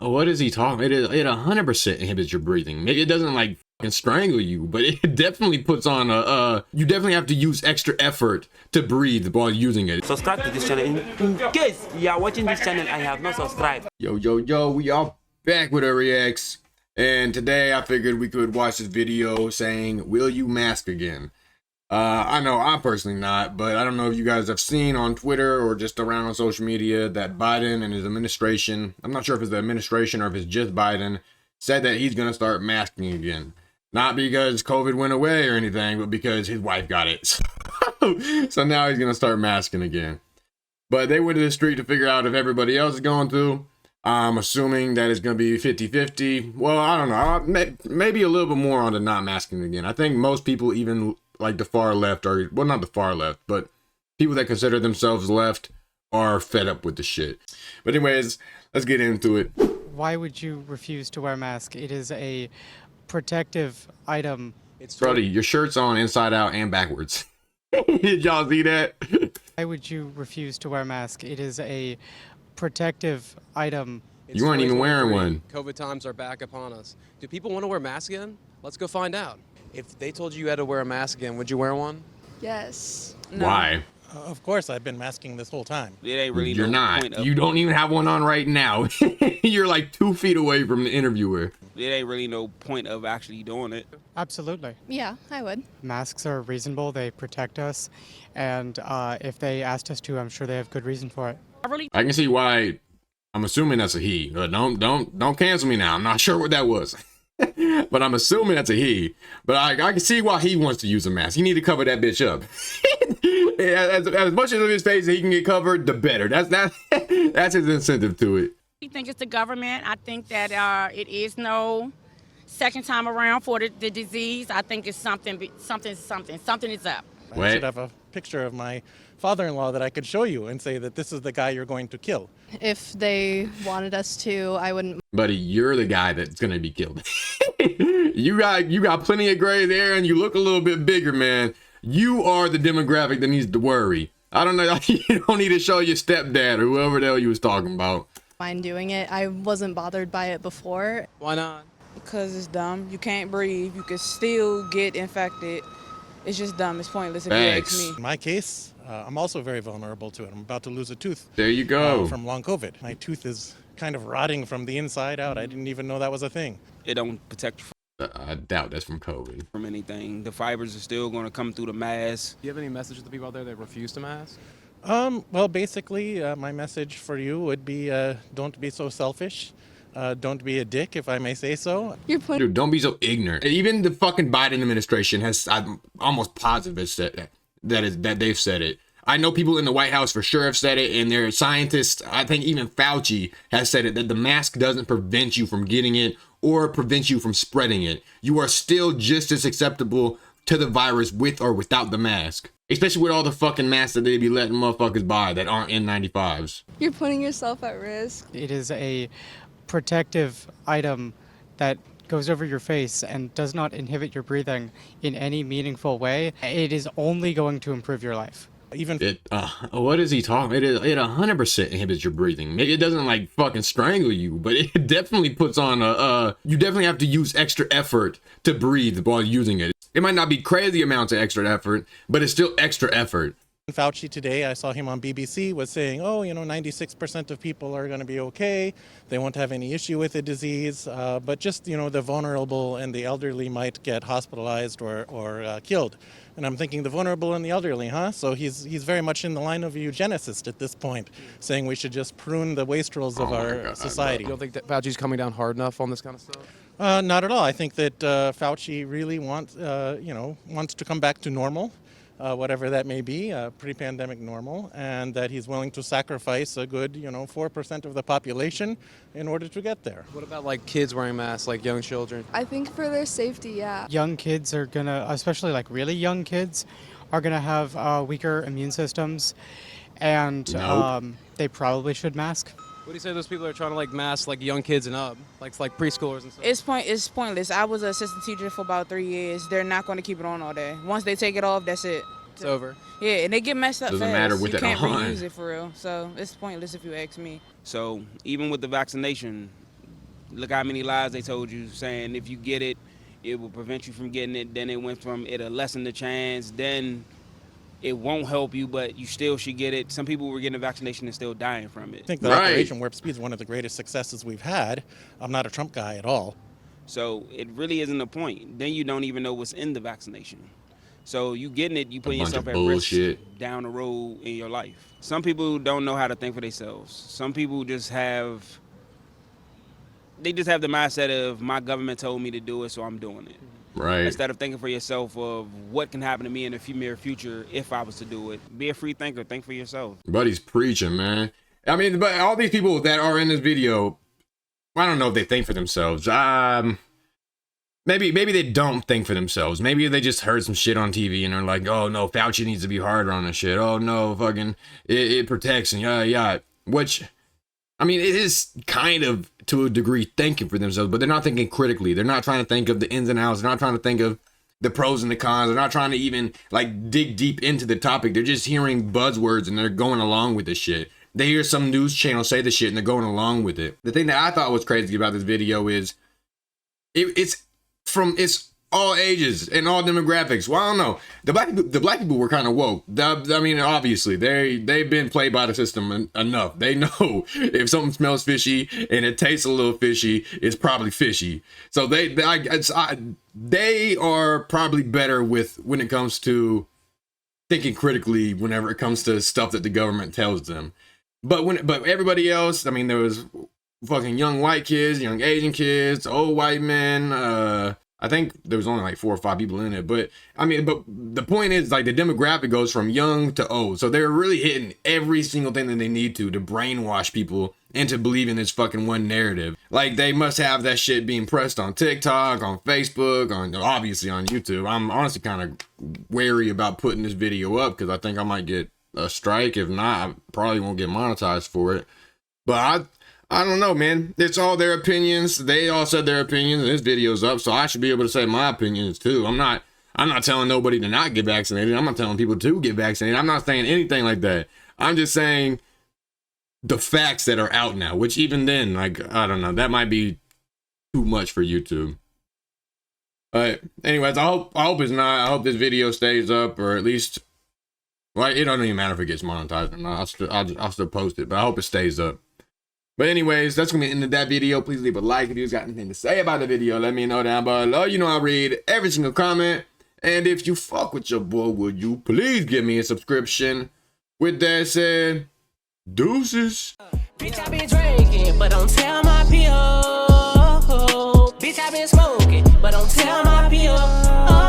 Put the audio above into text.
What is he talking? It 100% inhibits your breathing. Maybe it doesn't like fucking strangle you, but it definitely puts on you definitely have to use extra effort to breathe while using it. Subscribe to this channel in case you are watching this channel and you have not subscribed. Yo, we are back with our reacts, and today I figured we could watch this video saying, will you mask again? I know I'm personally not, but I don't know if you guys have seen on Twitter or just around on social media that Biden and his administration, I'm not sure if it's the administration or if it's just Biden, said that he's going to start masking again. Not because COVID went away or anything, but because his wife got it. So now he's going to start masking again. But they went to the street to figure out if everybody else is going to. I'm assuming that it's going to be 50-50. Well, I don't know. Maybe a little bit more on the not masking again. I think most people, even like the far left, are, well, not the far left, but people that consider themselves left are fed up with the shit. But anyways, let's get into it. Why would you refuse to wear a mask? It is a protective item. Brody, your shirt's on inside out and backwards. Did y'all see that? Why would you refuse to wear a mask? It is a protective item. You weren't even wearing one. COVID times are back upon us. Do people want to wear masks again? Let's go find out. If they told you had to wear a mask again, would you wear one? Yes. No. Why? Of course, I've been masking this whole time. It ain't really You're no not. point of, You don't even have one on right now. You're like 2 feet away from the interviewer. it ain't really no point of actually doing it. Absolutely. Yeah, I would. Masks are reasonable. They protect us. And if they asked us to, I'm sure they have good reason for it. I can see why. I'm assuming that's a he. Don't cancel me now. I'm not sure what that was. But I'm assuming that's a he. But I can see why he wants to use a mask. He need to cover that bitch up. as much as of his face that he can get covered, the better. That's his incentive to it. I think it's the government. I think that it is no second time around for the disease. I think it's something is up. I should have a picture of my father-in-law that I could show you and say that this is the guy you're going to kill. If they wanted us to, I wouldn't. Buddy, you're the guy that's gonna be killed. you got plenty of gray hair and you look a little bit bigger, man. You are the demographic that needs to worry. I don't know. You don't need to show your stepdad or whoever the hell you was talking about. Mind doing it. I wasn't bothered by it before. Why not? Because it's dumb. You can't breathe. You can still get infected. It's just dumb. It's pointless if you ask me. In my case, I'm also very vulnerable to it. I'm about to lose a tooth. There you go. From long COVID. My tooth is kind of rotting from the inside out. I didn't even know that was a thing. It don't protect you I doubt that's from COVID. from anything. The fibers are still going to come through the mask. Do you have any message to the people out there that refuse to mask? Well, basically, my message for you would be don't be so selfish. Don't be a dick, if I may say so. You're putting. Dude, don't be so ignorant. Even the fucking Biden administration has, I'm almost positive it's said that they've said it. I know people in the White House for sure have said it, and their scientists, I think even Fauci has said it, that the mask doesn't prevent you from getting it or prevent you from spreading it. You are still just as susceptible to the virus with or without the mask. Especially with all the fucking masks that they be letting motherfuckers buy that aren't N95s. You're putting yourself at risk. It is a protective item that goes over your face and does not inhibit your breathing in any meaningful way. It is only going to improve your life. Even What is he talking? It 100% inhibits your breathing. Maybe it doesn't like fucking strangle you, but it definitely puts on you definitely have to use extra effort to breathe while using it. It might not be crazy amounts of extra effort, but it's still extra effort. Fauci today, I saw him on BBC, was saying, 96% of people are going to be okay. They won't have any issue with the disease. But just, the vulnerable and the elderly might get hospitalized or killed. And I'm thinking the vulnerable and the elderly, huh? So he's very much in the line of a eugenicist at this point, saying we should just prune the wastrels of our society. You don't think that Fauci's coming down hard enough on this kind of stuff? Not at all. I think that Fauci really wants to come back to normal. Whatever that may be, pre-pandemic normal, and that he's willing to sacrifice a good, 4% of the population in order to get there. What about like kids wearing masks, like young children? I think for their safety, yeah. Young kids are gonna, especially like really young kids, are gonna have weaker immune systems, and they probably should mask. What do you say to those people that are trying to like mask like young kids and up, like preschoolers and stuff? It's pointless. I was an assistant teacher for about 3 years. They're not going to keep it on all day. Once they take it off, that's it. It's over. Yeah, and they get messed up Doesn't fast. matter with you it can't on. reuse it for real. So it's pointless if you ask me. So even with the vaccination, look how many lies they told you saying if you get it, it will prevent you from getting it. Then it went from it'll lessen the chance. Then it won't help you, but you still should get it. Some people were getting a vaccination and still dying from I it. think the Right. Operation Warp Speed is one of the greatest successes we've had. I'm not a Trump guy at all. So it really isn't a point. Then you don't even know what's in the vaccination. So you getting it, you putting bunch yourself of at risk bullshit. down the road in your life. Some people don't know how to think for themselves. Some people just have the mindset of my government told me to do it, so I'm doing it. Right. Instead of thinking for yourself of what can happen to me in the near future if I was to do it. Be a free thinker. Think for yourself. Buddy's preaching, man. I mean, but all these people that are in this video, I don't know if they think for themselves. Maybe they don't think for themselves. Maybe they just heard some shit on TV and are like, oh no, Fauci needs to be harder on this shit. Oh no, fucking it protects and yeah. Which, I mean, it is kind of to a degree thinking for themselves, but they're not thinking critically. They're not trying to think of the ins and outs. They're not trying to think of the pros and the cons. They're not trying to even like dig deep into the topic. They're just hearing buzzwords and they're going along with the shit. They hear some news channel say the shit and they're going along with it. The thing that I thought was crazy about this video is it's all ages and all demographics. Well, I don't know. The black people were kind of woke. I mean, obviously they've been played by the system enough. They know if something smells fishy and it tastes a little fishy, it's probably fishy. So they are probably better with when it comes to thinking critically whenever it comes to stuff that the government tells them. But everybody else, I mean, there was fucking young white kids, young Asian kids, old white men. I think there was only like 4 or 5 people in it, but I mean, but the point is like the demographic goes from young to old. So they're really hitting every single thing that they need to brainwash people into believing this fucking one narrative. Like they must have that shit being pressed on TikTok, on Facebook, obviously on YouTube. I'm honestly kind of wary about putting this video up because I think I might get a strike. If not, I probably won't get monetized for it. But I don't know, man. It's all their opinions. They all said their opinions, and this video's up, so I should be able to say my opinions too. I'm not telling nobody to not get vaccinated. I'm not telling people to get vaccinated. I'm not saying anything like that. I'm just saying the facts that are out now, which even then, like, I don't know, that might be too much for YouTube. But anyways, I hope it's not. I hope this video stays up, or at least, well, it doesn't even matter if it gets monetized or not. I'll still post it, but I hope it stays up. But anyways, that's going to be the end of that video. Please leave a like if you got anything to say about the video. Let me know down below. You know I read every single comment. And if you fuck with your boy, would you please give me a subscription? With that said, deuces. Bitch, I been drinking, but don't tell my P.O. Bitch, I been smoking, but don't tell my P.O.